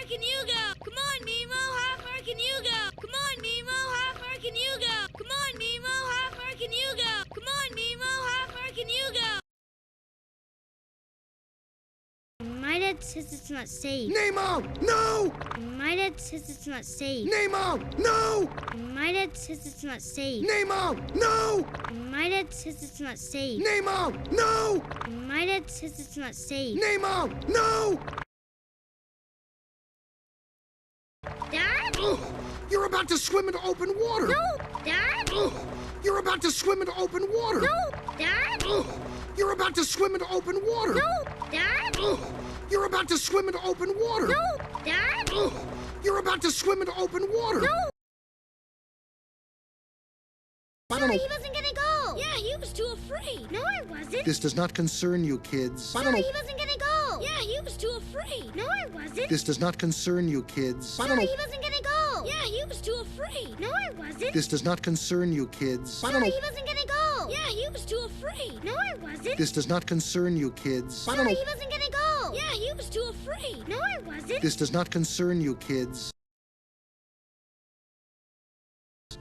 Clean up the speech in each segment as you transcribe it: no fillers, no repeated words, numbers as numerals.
can you go? Come on, Nemo, how far can you go? Come on, Nemo, how far can you go? Come on, Nemo, how far can you go? Come on, Nemo, how far can you go? My dad says it's not safe. Nemo, no! My dad says it's not safe. Nemo, no! My dad says it's not safe. Nemo, no! My dad says it's not safe. Nemo, no! My dad says it's not safe. Nemo, no! Dad? Ugh, you're about to swim into open water. No, Dad? Ugh, you're about to swim into open water. No, Dad? Ugh, you're about to swim into open water. No, Dad? Ugh, you're about to swim into open water. No, Dad? Ugh, you're about to swim into open water. No. I don't know. He wasn't gonna go. Yeah, he was too afraid. No, I wasn't. This does not concern you, kids. I don't know. He wasn't gonna go. Yeah, he was too afraid. No, I wasn't. This does not concern you, kids. I don't know. He wasn't gonna go. Yeah, he was too afraid. No, I wasn't. This does not concern you, kids. I don't know. He wasn't gonna go. Yeah, he was too afraid. No, I wasn't. This does not concern you, kids. I don't know. He wasn't gonna go. Yeah, he was too afraid. No, I wasn't. This does not concern you, kids.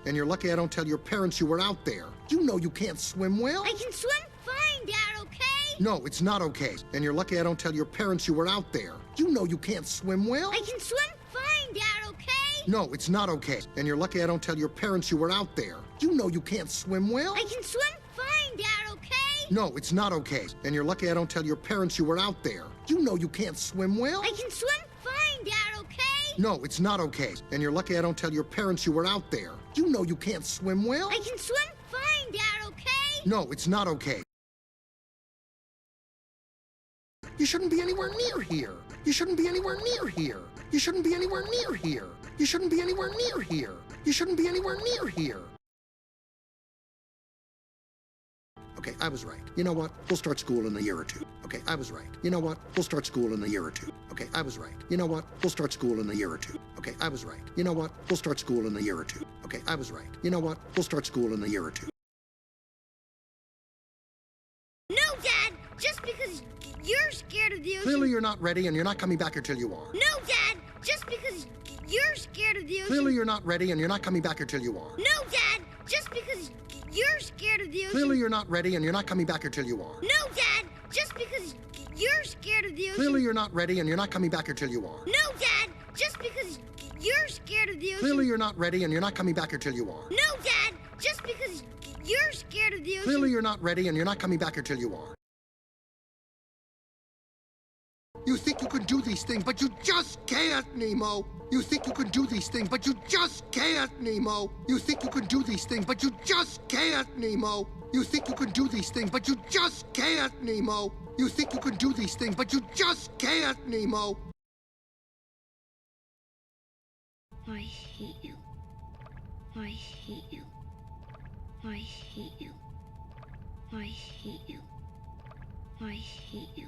And you're lucky I don't tell your parents you were out there. You know you can't swim well. I can swim fine, Dad, okay? No, it's not okay. And you're lucky I don't tell your parents you were out there. You know you can't swim well. I can swim fine, Dad, okay? No, it's not okay. And you're lucky I don't tell your parents you were out there. You know you can't swim well. I can swim fine, Dad, okay? No, it's not okay. And you're lucky I don't tell your parents you were out there. You know you can't swim well. I can swim fine, Dad, okay? No, it's not okay. And you're lucky I don't tell your parents you were out there. You know you can't swim well. I can swim fine, Dad, okay? No, it's not okay. You shouldn't be anywhere near here. You shouldn't be anywhere near here. You shouldn't be anywhere near here. You shouldn't be anywhere near here. You shouldn't be anywhere near here. Okay, I was right. You know what? We'll start school in a year or two. Okay, I was right. You know what? We'll start school in a year or two. Okay, I was right. You know what? We'll start school in a year or two. Okay, I was right. You know what? We'll start school in a year or two. Okay, I was right. You know what? We'll start school in a year or two. No, Dad! Just because you're scared of the ocean... Clearly you're not ready and you're not coming back here till you are. No, Dad! Just because you're scared of the ocean... Clearly you're not ready and you're not coming back here till you are. No, Dad! Just because you're scared of the ocean... Clearly you're not ready and you're not coming back here till you are. No, Dad! Just because you're scared of the ocean... Clearly you're not ready and you're not coming back here till you are. No, Dad! Just because you're scared of the ocean... Clearly you're not ready and you're not coming back here till you are. No, Dad! Just because you're scared of the ocean... Clearly you're not ready and you're not coming back here till you are. You think you can do these things, but you just can't, Nemo. You think you can do these things, but you just can't, Nemo. You think you can do these things, but you just can't, Nemo. You think you can do these things, but you just can't, Nemo. You think you can do these things, but you just can't, Nemo. I hate you. I hate you. I hate you. I hate you. I hate you.